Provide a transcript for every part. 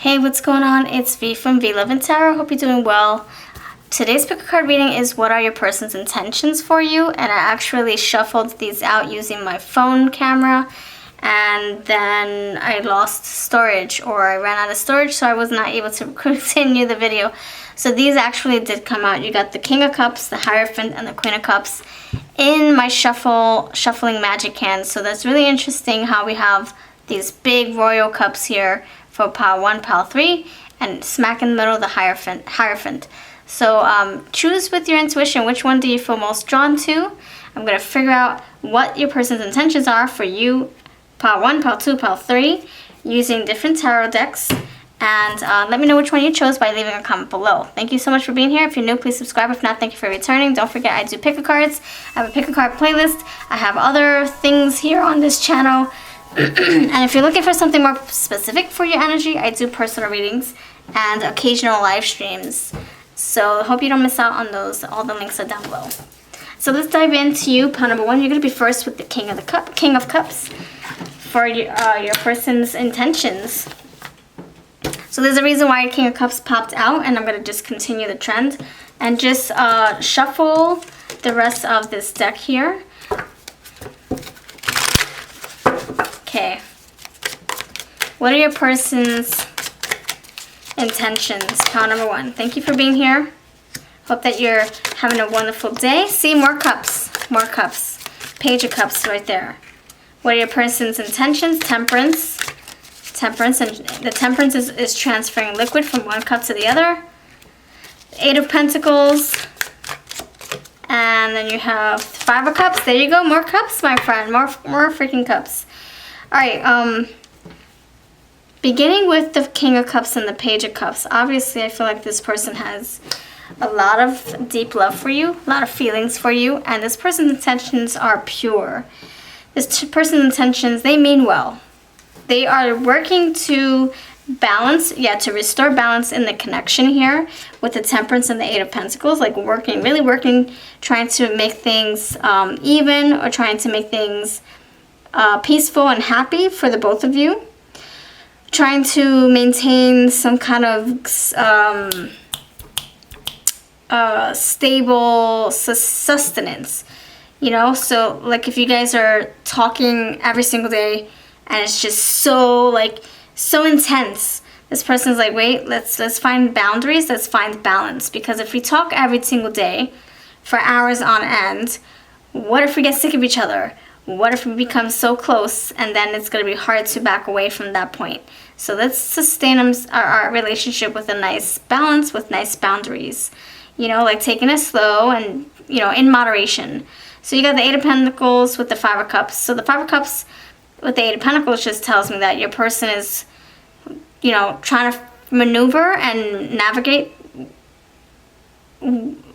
Hey, what's going on? It's V from V Love and Tarot. Hope you're doing well. Today's pick a card reading is what are your person's intentions for you, and I actually shuffled these out using my phone camera, and then I lost storage, or I ran out of storage, so I was not able to continue the video. So these actually did come out. You got the King of Cups, the Hierophant, and the Queen of Cups in my shuffling magic hand. So that's really interesting how we have these big royal cups here for pile 1, pile 3, and smack in the middle the Hierophant. So choose with your intuition, which one do you feel most drawn to? I'm going to figure out what your person's intentions are for you, pile 1, pile 2, pile 3, using different tarot decks. And let me know which one you chose by leaving a comment below. Thank you so much for being here. If you're new, please subscribe. If not, thank you for returning. Don't forget, I do pick-a-cards. I have a pick-a-card playlist. I have other things here on this channel. And if you're looking for something more specific for your energy, I do personal readings and occasional live streams. So I hope you don't miss out on those. All the links are down below. So let's dive into you. Pile number 1, you're going to be first with the King of Cups for your person's intentions. So there's a reason why King of Cups popped out, and I'm going to just continue the trend and just shuffle the rest of this deck here. Okay. What are your person's intentions? Pile number 1. Thank you for being here. Hope that you're having a wonderful day. See, more cups. More cups. Page of Cups right there. What are your person's intentions? Temperance. Temperance, and the Temperance is transferring liquid from one cup to the other. 8 of Pentacles, and then you have 5 of Cups. There you go, more cups, my friend, more freaking cups. All right, beginning with the King of Cups and the Page of Cups. Obviously, I feel like this person has a lot of deep love for you, a lot of feelings for you, and this person's intentions are pure. This person's intentions, they mean well. They are working to balance, to restore balance in the connection here with the Temperance and the 8 of Pentacles, like really working, trying to make things even, or trying to make things peaceful and happy for the both of you. Trying to maintain some kind of stable sustenance, you know? So like if you guys are talking every single day, and it's just so intense. This person's like, wait, let's find boundaries, let's find balance. Because if we talk every single day for hours on end, what if we get sick of each other? What if we become so close, and then it's going to be hard to back away from that point? So let's sustain our relationship with a nice balance, with nice boundaries. You know, like taking it slow and, you know, in moderation. So you got the 8 of Pentacles with the 5 of Cups. So the 5 of Cups with the 8 of Pentacles just tells me that your person is, you know, trying to maneuver and navigate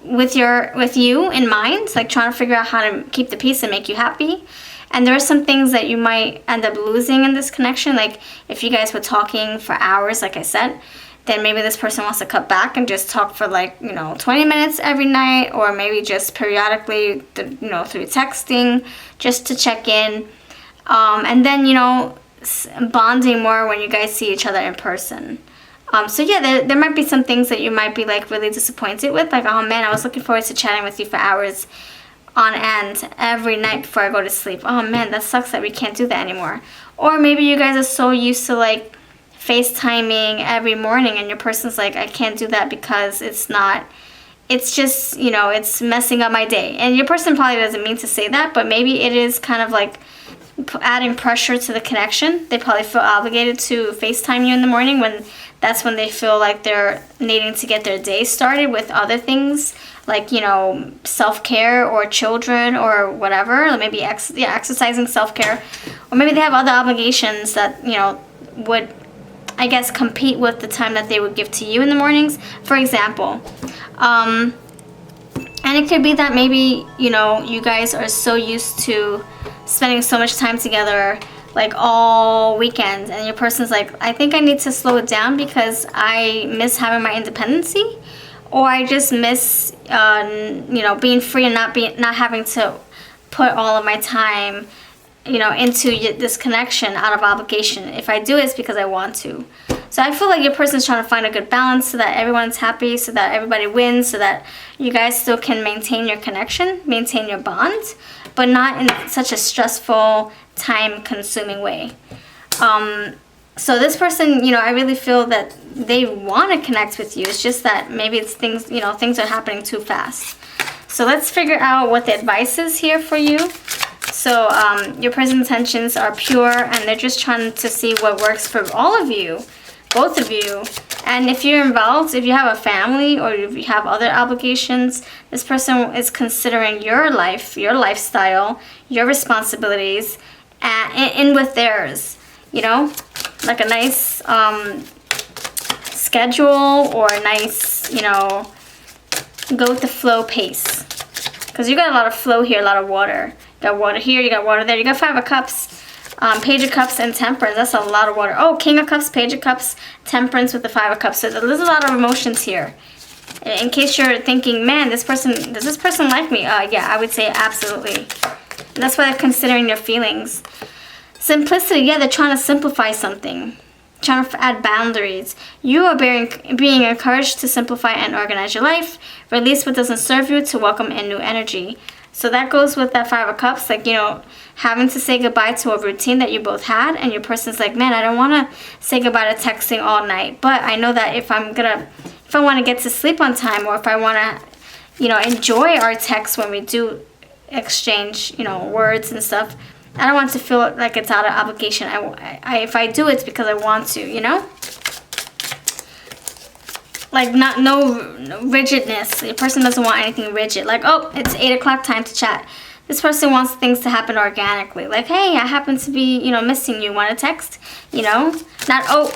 with you in mind, like trying to figure out how to keep the peace and make you happy. And there are some things that you might end up losing in this connection. Like if you guys were talking for hours, like I said, then maybe this person wants to cut back and just talk for 20 minutes every night, or maybe just periodically, through texting, just to check in. And then, bonding more when you guys see each other in person. So yeah, there might be some things that you might be really disappointed with. Like, oh man, I was looking forward to chatting with you for hours on end every night before I go to sleep. Oh man, that sucks that we can't do that anymore. Or maybe you guys are so used to FaceTiming every morning, and your person's like, I can't do that because it's just, it's messing up my day. And your person probably doesn't mean to say that, but maybe it is kind of adding pressure to the connection. They probably feel obligated to FaceTime you in the morning, when that's when they feel like they're needing to get their day started with other things, like, self-care or children or whatever, or maybe exercising, self-care, or maybe they have other obligations that, would, I guess, compete with the time that they would give to you in the mornings, for example. And it could be that maybe, you guys are so used to spending so much time together, all weekend, and your person's like, I think I need to slow it down because I miss having my independency, or I just miss, being free and not having to put all of my time, into this connection out of obligation. If I do it, it's because I want to. So I feel like your person's trying to find a good balance so that everyone's happy, so that everybody wins, so that you guys still can maintain your connection, maintain your bond, but not in such a stressful, time-consuming way. So this person, you know, I really feel that they want to connect with you. It's just that maybe it's things, you know, things are happening too fast. So let's figure out what the advice is here for you. So your person's intentions are pure, and they're just trying to see what works for all of you, both of you. And if you're involved, if you have a family or if you have other obligations, this person is considering your life, your lifestyle, your responsibilities, and with theirs, you know, like a nice schedule or a nice, you know, go with the flow pace. Because you got a lot of flow here, a lot of water. You got water here, you got water there. You got 5 of Cups, Page of Cups, and Temperance. That's a lot of water. Oh, King of Cups, Page of Cups, Temperance with the 5 of Cups. So there's a lot of emotions here. In case you're thinking, man, does this person like me? Yeah, I would say absolutely. That's why they're considering your feelings. Simplicity, yeah, they're trying to simplify something. Trying to add boundaries. You are being encouraged to simplify and organize your life. Release what doesn't serve you to welcome in new energy. So that goes with that 5 of Cups, like, you know, having to say goodbye to a routine that you both had, and your person's like, man, I don't want to say goodbye to texting all night, but I know that if I want to get to sleep on time, or if I want to, you know, enjoy our texts when we do exchange, you know, words and stuff, I don't want to feel like it's out of obligation. If I do, it's because I want to, you know? Like, no rigidness. Your person doesn't want anything rigid. Like, oh, it's 8 o'clock, time to chat. This person wants things to happen organically. Like, hey, I happen to be, you know, missing you. Want to text? You know? Not, oh,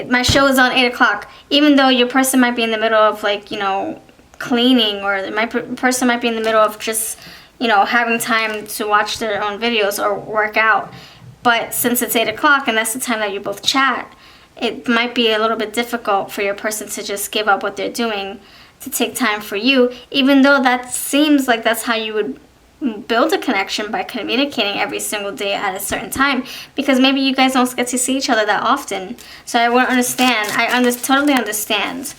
my show is on 8 o'clock. Even though your person might be in the middle of, like, you know, cleaning, or my person might be in the middle of just, you know, having time to watch their own videos or work out. But since it's 8 o'clock and that's the time that you both chat, it might be a little bit difficult for your person to just give up what they're doing to take time for you, even though that seems like that's how you would build a connection, by communicating every single day at a certain time, because maybe you guys don't get to see each other that often. So I wouldn't understand. Totally understand.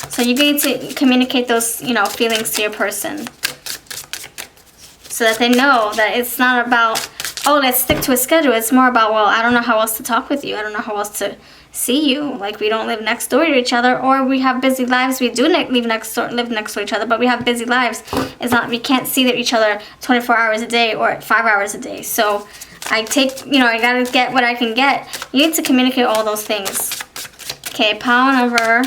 So you need to communicate those, you know, feelings to your person, so that they know that it's not about, oh, let's stick to a schedule. It's more about, well, I don't know how else to talk with you. I don't know how else to see you. Like, we don't live next door to each other, or we have busy lives. We do live next to each other, but we have busy lives. It's not, we can't see each other 24 hours a day or 5 hours a day. So I gotta get what I can get. You need to communicate all those things. Okay, pile number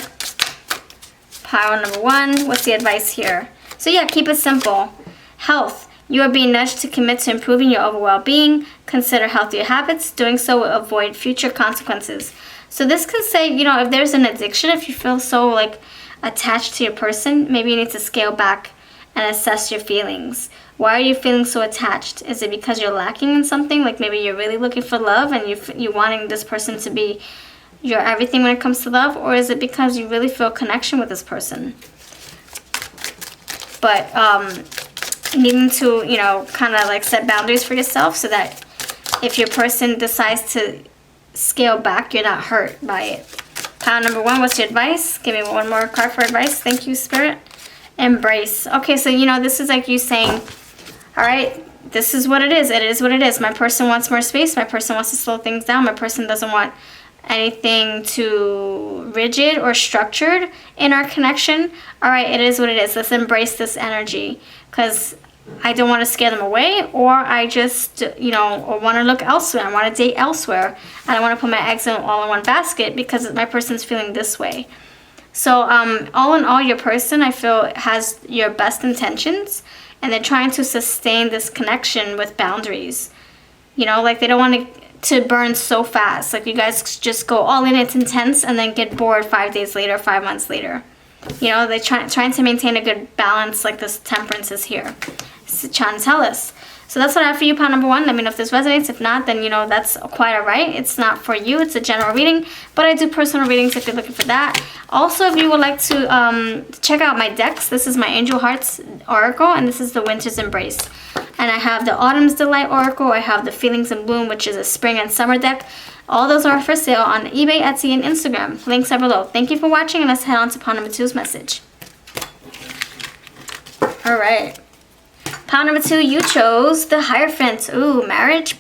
1. What's the advice here? So yeah, keep it simple. Health. You are being nudged to commit to improving your overall well-being. Consider healthier habits. Doing so will avoid future consequences. So this can say, you know, if there's an addiction, if you feel so, like, attached to your person, maybe you need to scale back and assess your feelings. Why are you feeling so attached? Is it because you're lacking in something? Like, maybe you're really looking for love and you're wanting this person to be your everything when it comes to love? Or is it because you really feel connection with this person? But, needing to, you know, kind of like set boundaries for yourself, so that if your person decides to scale back, you're not hurt by it. Pile number 1, what's your advice? Give me one more card for advice. Thank you, Spirit. Embrace. Okay, so, you know, this is like you saying, all right, this is what it is. It is what it is. My person wants more space. My person wants to slow things down. My person doesn't want anything too rigid or structured in our connection. All right, it is what it is. Let's embrace this energy, because I don't want to scare them away, or I just, you know, or want to look elsewhere. I want to date elsewhere. I don't want to put my eggs all in one basket because my person's feeling this way. So all in all, your person, I feel, has your best intentions, and they're trying to sustain this connection with boundaries. You know, like, they don't want to burn so fast. Like, you guys just go all in, it's intense, and then get bored 5 days later, 5 months later. You know, they're trying to maintain a good balance, like this Temperance is here. It's trying to tell us. So that's what I have for you, pile number 1. Let me know if this resonates. If not, then, you know, that's quite all right. It's not for you. It's a general reading, but I do personal readings if you're looking for that. Also, if you would like to check out my decks, this is my Angel Hearts Oracle, and this is the Winter's Embrace. And I have the Autumn's Delight Oracle. I have the Feelings in Bloom, which is a spring and summer deck. All those are for sale on eBay, Etsy, and Instagram. Links are below. Thank you for watching, and let's head on to pile number 2's message. All right. Pile number 2, you chose the Hierophant. Ooh, marriage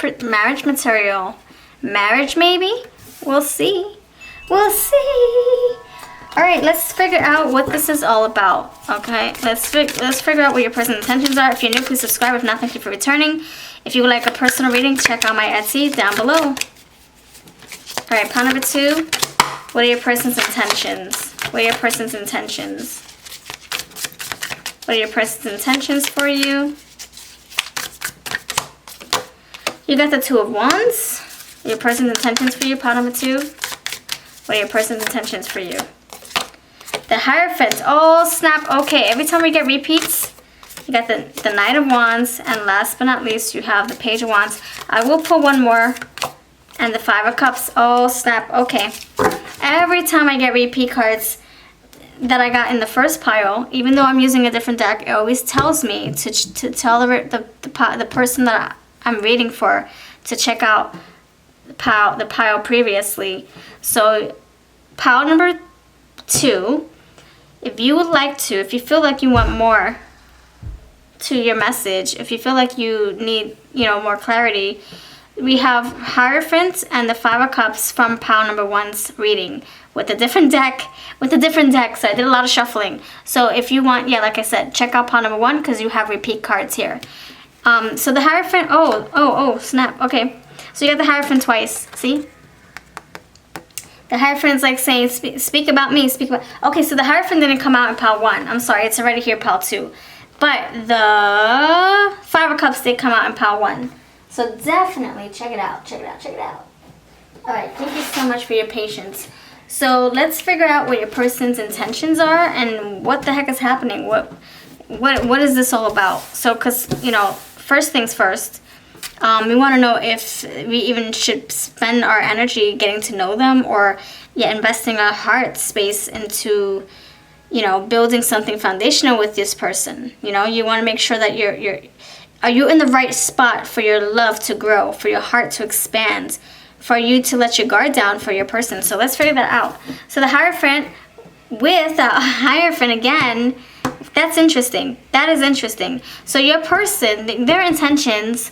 material. Marriage, maybe? We'll see. We'll see. All right, let's figure out what this is all about. Okay, let's figure out what your personal intentions are. If you're new, please subscribe. If not, thank you for returning. If you would like a personal reading, check out my Etsy down below. All right, pile number 2. What are your person's intentions? What are your person's intentions? What are your person's intentions for you? You got the 2 of Wands. Your person's intentions for you, pile number 2. What are your person's intentions for you? The Hierophant. Oh, snap. Okay, every time we get repeats, you got the Knight of Wands, and last but not least, you have the Page of Wands. I will pull one more, and the 5 of Cups. Oh, snap. Okay. Every time I get repeat cards that I got in the first pile, even though I'm using a different deck, it always tells me to tell the person that I'm reading for to check out the pile previously. So pile number 2, if you would like to, if you feel like you want more to your message, if you feel like you need, you know, more clarity, we have Hierophant and the 5 of Cups from pile number 1's reading with a different deck. So I did a lot of shuffling. So if you want, yeah, like I said, check out pile number 1 because you have repeat cards here. So the Hierophant, oh, snap. Okay, so you got the Hierophant twice. See? The Hierophant's like saying, speak about me, speak about... Okay, so the Hierophant didn't come out in pile 1. I'm sorry, it's already here, pile 2. But the 5 of Cups did come out in pile 1. So definitely check it out, check it out, check it out. All right, thank you so much for your patience. So let's figure out what your person's intentions are and what the heck is happening. What is this all about? So, because, you know, first things first, we want to know if we even should spend our energy getting to know them or investing our heart space into, you know, building something foundational with this person. You know, you want to make sure that are you in the right spot for your love to grow, for your heart to expand, for you to let your guard down for your person. So let's figure that out. So the Hierophant with a Hierophant again, that's interesting. That is interesting. So your person, their intentions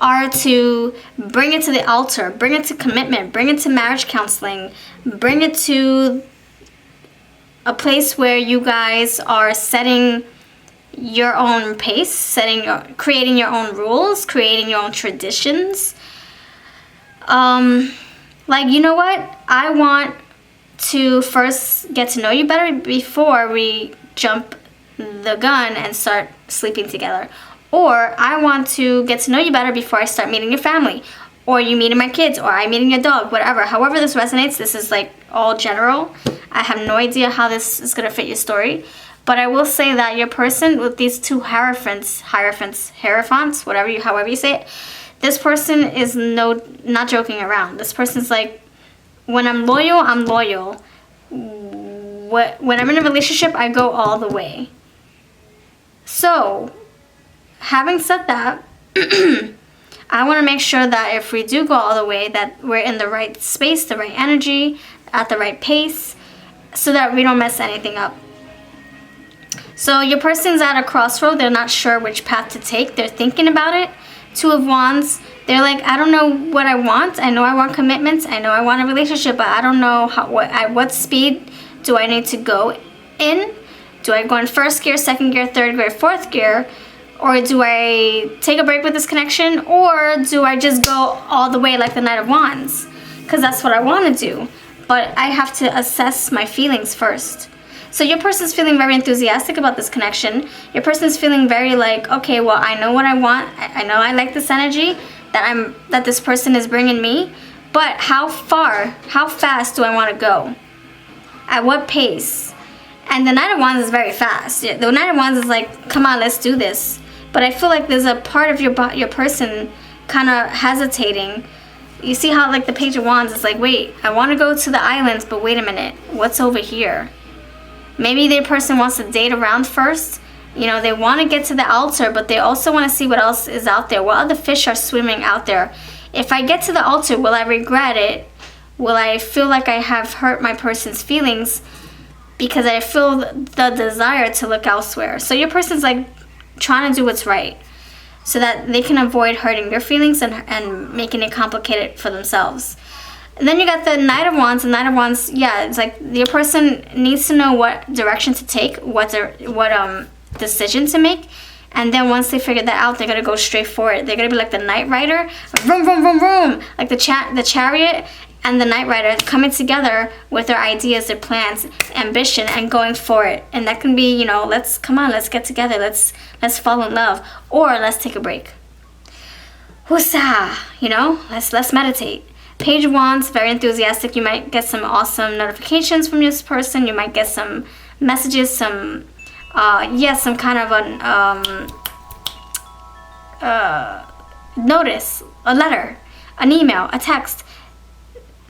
are to bring it to the altar, bring it to commitment, bring it to marriage counseling, bring it to a place where you guys are setting your own pace, creating your own rules, creating your own traditions. Like, you know what? I want to first get to know you better before we jump the gun and start sleeping together. Or I want to get to know you better before I start meeting your family, or you meeting my kids, or I meeting your dog, whatever. However this resonates, this is like all general. I have no idea how this is going to fit your story. But I will say that your person with these 2 hierophants, however you say it, this person is not joking around. This person's like, when I'm loyal, I'm loyal. When I'm in a relationship, I go all the way. So, having said that, I want to make sure that if we do go all the way, that we're in the right space, the right energy, at the right pace, so that we don't mess anything up. So your person's at a crossroad. They're not sure which path to take. They're thinking about it. 2 of Wands. They're like, I don't know what I want. I know I want commitments. I know I want a relationship, but I don't know at what speed do I need to go in. Do I go in 1st gear, 2nd gear, 3rd gear, 4th gear? Or do I take a break with this connection? Or do I just go all the way like the Knight of Wands? Because that's what I want to do. But I have to assess my feelings first. So your person's feeling very enthusiastic about this connection. Your person's feeling very like, okay, well, I know what I want. I know I like this energy that this person is bringing me. But how fast do I want to go? At what pace? And the Knight of Wands is very fast. The Knight of Wands is like, come on, let's do this. But I feel like there's a part of your person kind of hesitating. You see how like the Page of Wands is like, wait, I want to go to the islands, but wait a minute, what's over here? Maybe their person wants to date around first. You know, they want to get to the altar, but they also want to see what else is out there. What other fish are swimming out there? If I get to the altar, will I regret it? Will I feel like I have hurt my person's feelings because I feel the desire to look elsewhere? So your person's like trying to do what's right so that they can avoid hurting their feelings and making it complicated for themselves. And then you got the Knight of Wands. The Knight of Wands, yeah, it's like your person needs to know what direction to take, what decision to make. And then once they figure that out, they're going to go straight for it. They're going to be like the Knight Rider, vroom, vroom, vroom, vroom, like the Chariot and the Knight Rider coming together with their ideas, their plans, ambition, and going for it. And that can be, you know, let's get together, let's fall in love, or let's take a break. Woosah, you know, let's meditate. Page of Wands, very enthusiastic. You might get some awesome notifications from this person. You might get some messages, some kind of notice, a letter, an email, a text,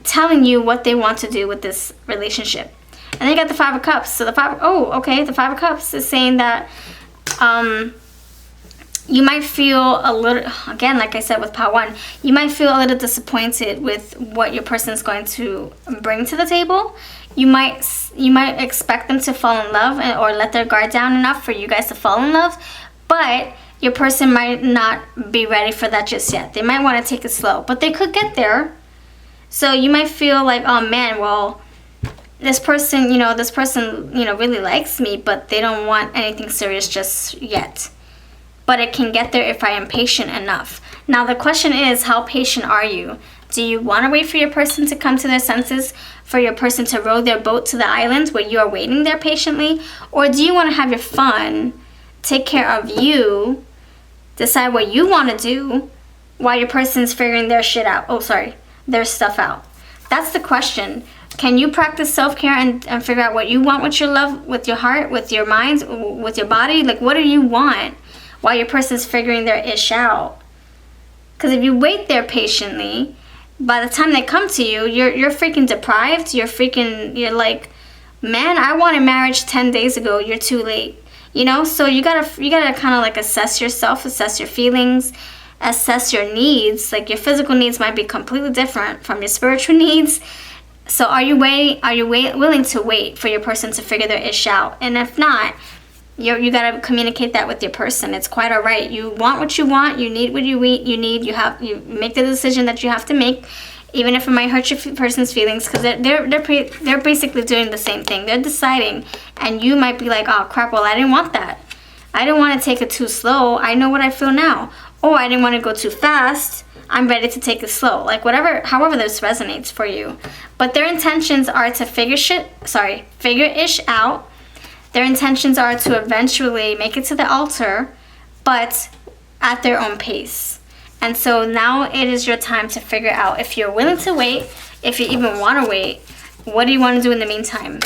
telling you what they want to do with this relationship. And then you got the Five of Cups. So the Five of Cups is saying that you might feel a little, again, like I said with Part 1, you might feel a little disappointed with what your person is going to bring to the table. You might expect them to fall in love or let their guard down enough for you guys to fall in love, but your person might not be ready for that just yet. They might want to take it slow, but they could get there. So you might feel like, oh man, well, this person, really likes me, but they don't want anything serious just yet. But it can get there if I am patient enough. Now the question is, how patient are you? Do you want to wait for your person to come to their senses, for your person to row their boat to the island where you are waiting there patiently? Or do you want to have your fun, take care of you, decide what you want to do while your person's figuring their their stuff out? That's the question. Can you practice self-care and figure out what you want with your love, with your heart, with your mind, with your body? Like, what do you want while your person's figuring their ish out? Because if you wait there patiently, by the time they come to you, you're freaking deprived. You're like, man, I wanted marriage 10 days ago. You're too late. You know, so you gotta kind of like assess yourself, assess your feelings, assess your needs. Like your physical needs might be completely different from your spiritual needs. So are you willing to wait for your person to figure their ish out? And if not, you gotta communicate that with your person. It's quite alright. You want what you want. You need what you need. You make the decision that you have to make, even if it might hurt your person's feelings, because they're basically doing the same thing. They're deciding, and you might be like, oh crap, well I didn't want that. I didn't want to take it too slow. I know what I feel now. Oh, I didn't want to go too fast. I'm ready to take it slow. Like however this resonates for you. But their intentions are to figure-ish out. Their intentions are to eventually make it to the altar, but at their own pace. And so now it is your time to figure out if you're willing to wait, if you even want to wait, what do you want to do in the meantime?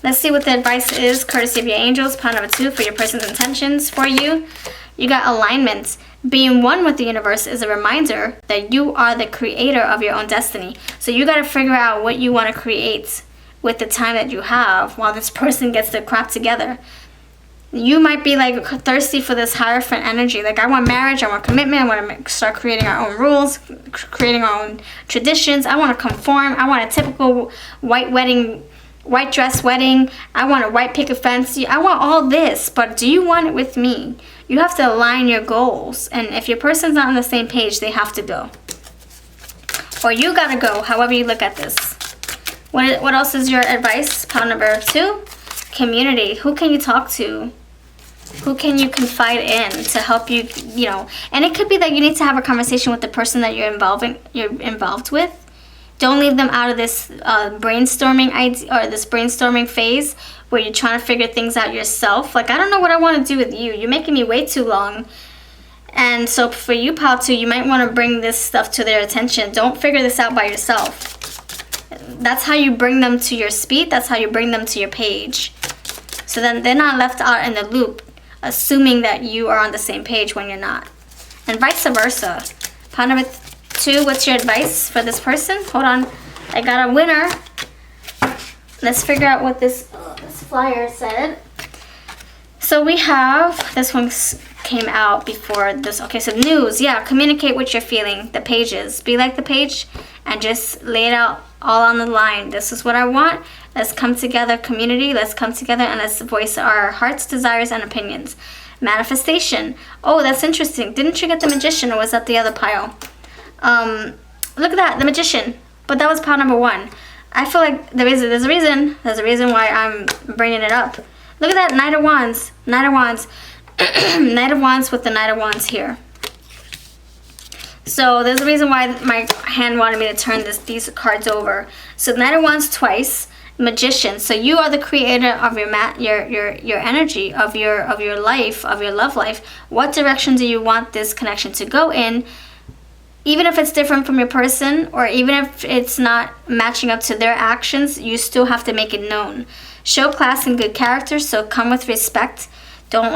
Let's see what the advice is, courtesy of your angels, pile number 2 for your person's intentions for you. You got alignment. Being one with the universe is a reminder that you are the creator of your own destiny. So you got to figure out what you want to create with the time that you have while this person gets their crap together. You might be like thirsty for this Hierophant energy. Like, I want marriage, I want commitment, I want to start creating our own rules, creating our own traditions. I want to conform. I want a typical white dress wedding. I want a white picket fence. I want all this, but do you want it with me? You have to align your goals, and if your person's not on the same page, they have to go. Or you gotta go, however you look at this. What else is your advice? Pile number 2, community. Who can you talk to? Who can you confide in to help you, and it could be that you need to have a conversation with the person that you're involved with. Don't leave them out of this brainstorming idea or this brainstorming phase where you're trying to figure things out yourself. Like, I don't know what I want to do with you. You're making me wait too long. And so for you, pal, too, you might want to bring this stuff to their attention. Don't figure this out by yourself. That's how you bring them to your speed. That's how you bring them to your page. So then they're not left out in the loop assuming that you are on the same page when you're not. And vice versa. Pile number 2, what's your advice for this person? Hold on, I got a winner. Let's figure out what this flyer said. So we have, this one came out before this. Okay, so news, yeah, communicate what you're feeling, the pages. Be like the page and just lay it out all on the line. This is what I want. Let's come together, community. Let's come together and let's voice our hearts, desires, and opinions. Manifestation. Oh, that's interesting. Didn't you get the Magician, or was that the other pile? Look at that, the Magician. But that was pile number 1. I feel like there's a reason why I'm bringing it up. Look at that, Knight of Wands. Knight of Wands. Knight of Wands with the Knight of Wands here. So there's a reason why my hand wanted me to turn these cards over. So Knight of Wands twice, Magician. So you are the creator of your energy, of your life, of your love life. What direction do you want this connection to go in? Even if it's different from your person, or even if it's not matching up to their actions, you still have to make it known. Show class and good character, so come with respect. Don't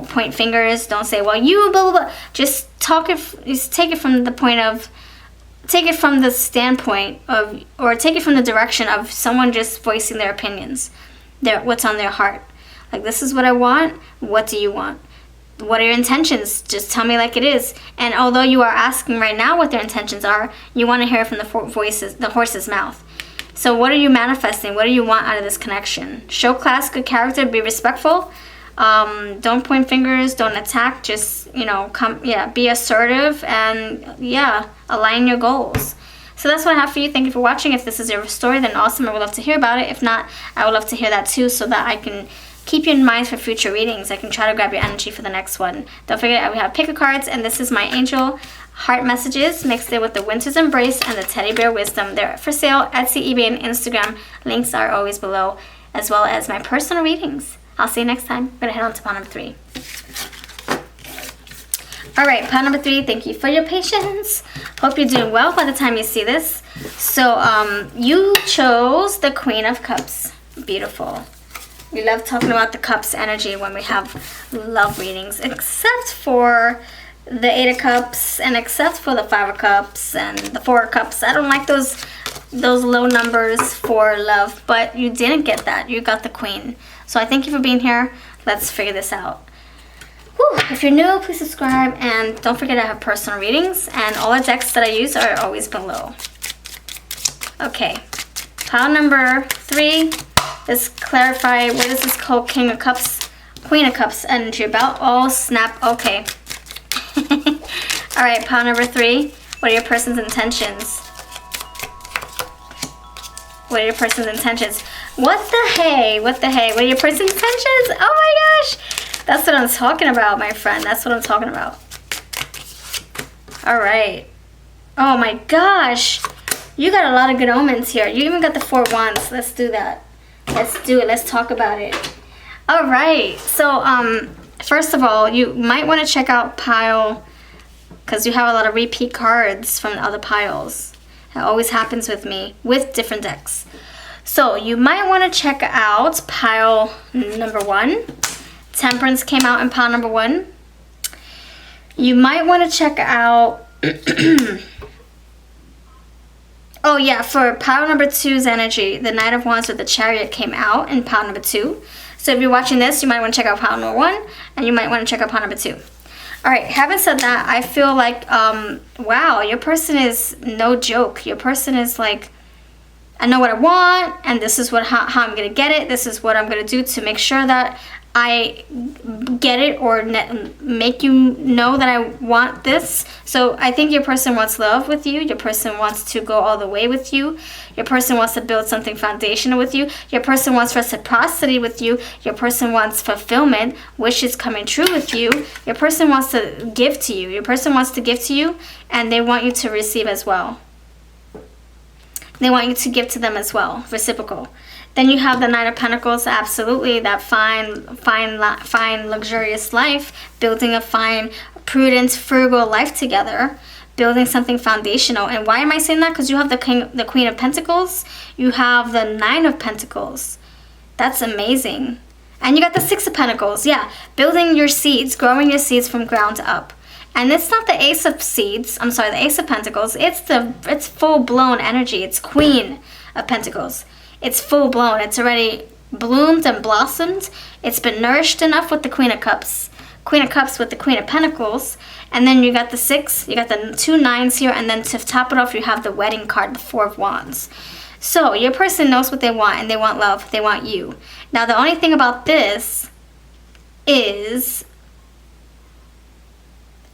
point fingers. Don't say, well, you blah, blah, blah. Just take it from the point of, take it from the standpoint of, or take it from the direction of someone just voicing their opinions, what's on their heart. Like, this is what I want. What do you want? What are your intentions? Just tell me like it is. And although you are asking right now what their intentions are, you want to hear it from the horse's mouth. So what are you manifesting? What do you want out of this connection? Show class, good character, be respectful. Don't point fingers, don't attack, just, be assertive and, align your goals. So that's what I have for you. Thank you for watching. If this is your story, then awesome. I would love to hear about it. If not, I would love to hear that too, so that I can keep you in mind for future readings. I can try to grab your energy for the next one. Don't forget, we have pick a cards, and this is my angel heart messages mixed in with the Winter's Embrace and the Teddy Bear Wisdom. They're for sale, Etsy, eBay, and Instagram. Links are always below, as well as my personal readings. I'll see you next time. I'm going to head on to pile number 3. Alright, pile number 3, thank you for your patience. Hope you're doing well by the time you see this. So, you chose the Queen of Cups. Beautiful. We love talking about the Cups energy when we have love readings, except for the 8 of Cups, and except for the 5 of Cups and the 4 of Cups. I don't like those low numbers for love, but you didn't get that. You got the Queen. So I thank you for being here. Let's figure this out. Whew. If you're new, please subscribe, and don't forget I have personal readings, and all the decks that I use are always below. Okay, pile number 3. Let's clarify, what is this called? King of Cups, Queen of Cups energy about? Oh, snap. Okay. All right, pile number 3. What are your person's intentions? What are your person's intentions? What the hey? What the hey? What are your person's intentions? Oh my gosh. That's what I'm talking about, my friend. That's what I'm talking about. All right. Oh my gosh. You got a lot of good omens here. You even got the 4 wands. Let's do that. Let's do it. Let's talk about it. All right. So, first of all, you might want to check out pile, because you have a lot of repeat cards from the other piles. That always happens with me with different decks. So you might want to check out pile number 1. Temperance came out in pile number 1. You might want to check out oh yeah, for pile number 2's energy, the Knight of Wands with the Chariot came out in pile number 2. So if you're watching this, you might want to check out pile number 1, and you might want to check out pile number 2. Alright, having said that, I feel like, wow, your person is no joke. Your person is like, I know what I want, and this is how I'm going to get it. This is what I'm going to do to make sure that I get it, or make you know that I want this. So I think your person wants love with you. Your person wants to go all the way with you. Your person wants to build something foundational with you. Your person wants reciprocity with you. Your person wants fulfillment, wishes coming true with you. Your person wants to give to you. Your person wants to give to you, and they want you to receive as well. They want you to give to them as well, reciprocal. Then you have the Knight of Pentacles, absolutely, that fine, luxurious life, building a fine, prudent, frugal life together, building something foundational. And why am I saying that? Because you have the Queen of Pentacles, you have the 9 of Pentacles. That's amazing. And you got the Six of Pentacles. Yeah, building your seeds, growing your seeds from ground up. And it's not the Ace of Seeds. I'm sorry, the Ace of Pentacles. It's full-blown energy. It's Queen of Pentacles. It's full-blown. It's already bloomed and blossomed. It's been nourished enough with the Queen of Cups. Queen of Cups with the Queen of Pentacles. And then you got the 6. You got the 2 9s here. And then to top it off, you have the Wedding card, the 4 of Wands. So your person knows what they want, and they want love. They want you. Now, the only thing about this is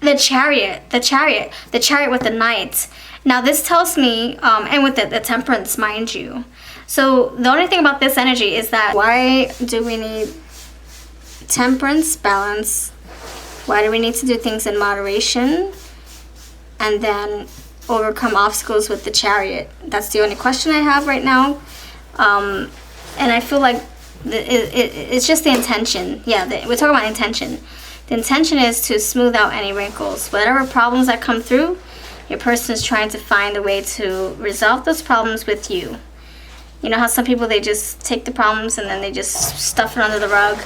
the Chariot with the Knight. Now, this tells me, and with the Temperance, mind you. So the only thing about this energy is that why do we need temperance, balance? Why do we need to do things in moderation? And then overcome obstacles with the Chariot. That's the only question I have right now. And I feel like it's just the intention. Yeah, we're talking about intention. The intention is to smooth out any wrinkles. Whatever problems that come through, your person is trying to find a way to resolve those problems with you. You know how some people, they just take the problems and then they just stuff it under the rug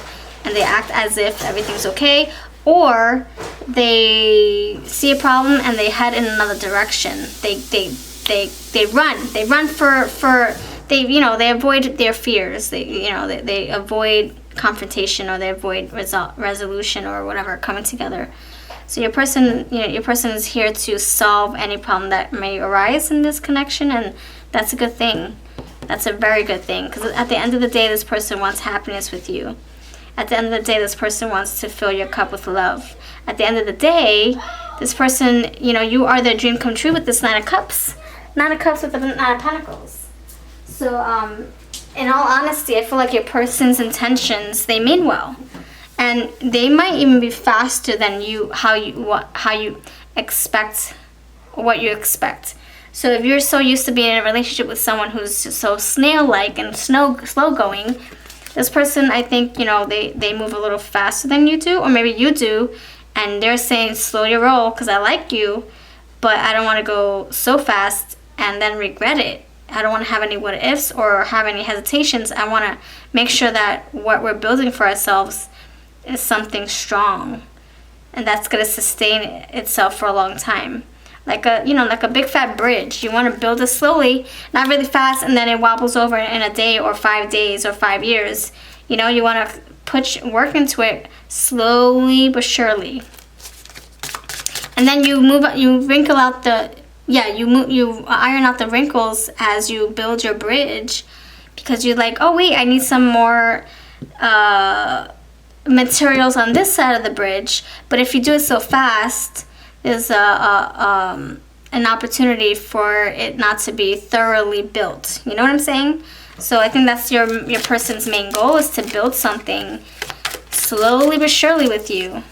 and they act as if everything's okay, or they see a problem and they head in another direction. They run for they avoid their fears. They avoid confrontation, or they avoid resolution or whatever, coming together. So your person is here to solve any problem that may arise in this connection, and that's a good thing. That's a very good thing, because at the end of the day, this person wants happiness with you. At the end of the day, this person wants to fill your cup with love. At the end of the day, this person, you are their dream come true with this Nine of Cups. Nine of Cups with the Nine of Pentacles. So, in all honesty, I feel like your person's intentions, they mean well. And they might even be faster than how you expect, what you expect. So if you're so used to being in a relationship with someone who's just so snail-like and slow-going, this person, I think, they move a little faster than you do, or maybe you do, and they're saying, slow your roll, because I like you, but I don't want to go so fast and then regret it. I don't want to have any what ifs or have any hesitations. I want to make sure that what we're building for ourselves is something strong, and that's going to sustain itself for a long time. Like a big fat bridge. You want to build it slowly, not really fast, and then it wobbles over in a day or 5 days or 5 years. You want to put work into it slowly but surely. And then you wrinkle out you iron out the wrinkles as you build your bridge, because you're like, oh wait, I need some more materials on this side of the bridge. But if you do it so fast, there's an opportunity for it not to be thoroughly built. You know what I'm saying? So I think that's your person's main goal, is to build something slowly but surely with you.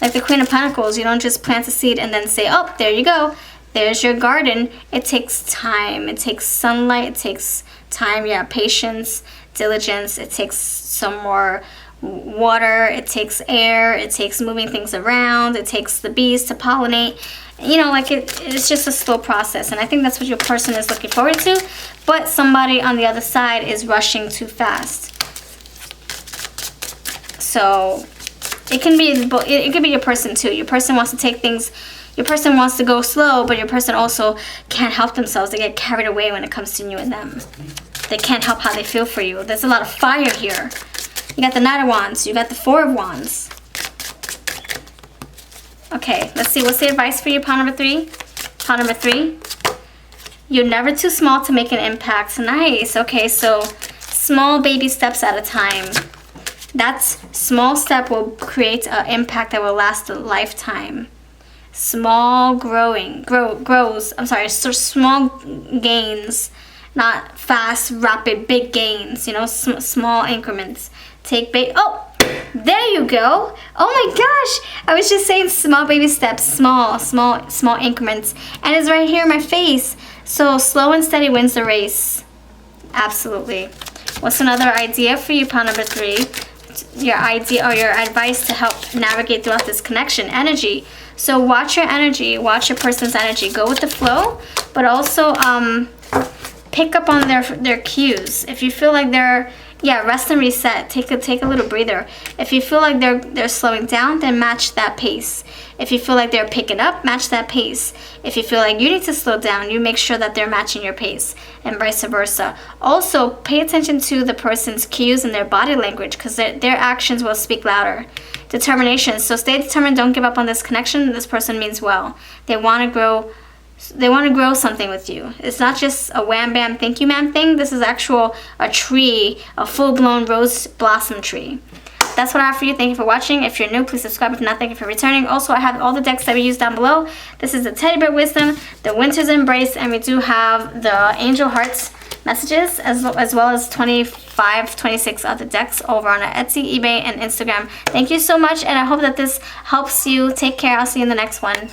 Like the Queen of Pentacles, you don't just plant a seed and then say, oh, there you go. There's your garden. It takes time. It takes sunlight. It takes time. Yeah, patience, diligence. It takes some more water. It takes air. It takes moving things around. It takes the bees to pollinate. It's just a slow process. And I think that's what your person is looking forward to. But somebody on the other side is rushing too fast. So it can be your person too. Your person wants to take things. Your person wants to go slow, but your person also can't help themselves. They get carried away when it comes to you and them. They can't help how they feel for you. There's a lot of fire here. You got the Knight of Wands. You got the Four of Wands. Okay, let's see. What's the advice for you, pile number 3? Pile number 3. You're never too small to make an impact. Nice. Okay, so small baby steps at a time. That small step will create an impact that will last a lifetime. Small small gains, not fast, rapid, big gains. Small increments. Oh, there you go. Oh my gosh, I was just saying small baby steps, small increments, and it's right here in my face. So slow and steady wins the race. Absolutely. What's another idea for you, pile number 3? Your idea or your advice to help navigate throughout this connection energy. So watch your energy, watch your person's energy, go with the flow, but also pick up on their cues. If you feel like they're Yeah, rest and reset. Take a little breather. If you feel like they're slowing down, then match that pace. If you feel like they're picking up, match that pace. If you feel like you need to slow down, you make sure that they're matching your pace, and vice versa. Also, pay attention to the person's cues and their body language, because their actions will speak louder. Determination. So stay determined. Don't give up on this connection. This person means well. They want to grow. They want to grow something with you. It's not just a wham bam thank you ma'am thing. This is a tree, a full-blown rose blossom tree. That's what I have for you. Thank you for watching. If you're new, please subscribe. If not, thank you for returning. Also, I have all the decks that we use down below. This is the Teddy Bear Wisdom, the Winter's Embrace, and we do have the Angel Hearts messages, as well as 25, 26 other decks over on our Etsy, eBay, and Instagram. Thank you so much, and I hope that this helps you. Take care. I'll see you in the next one.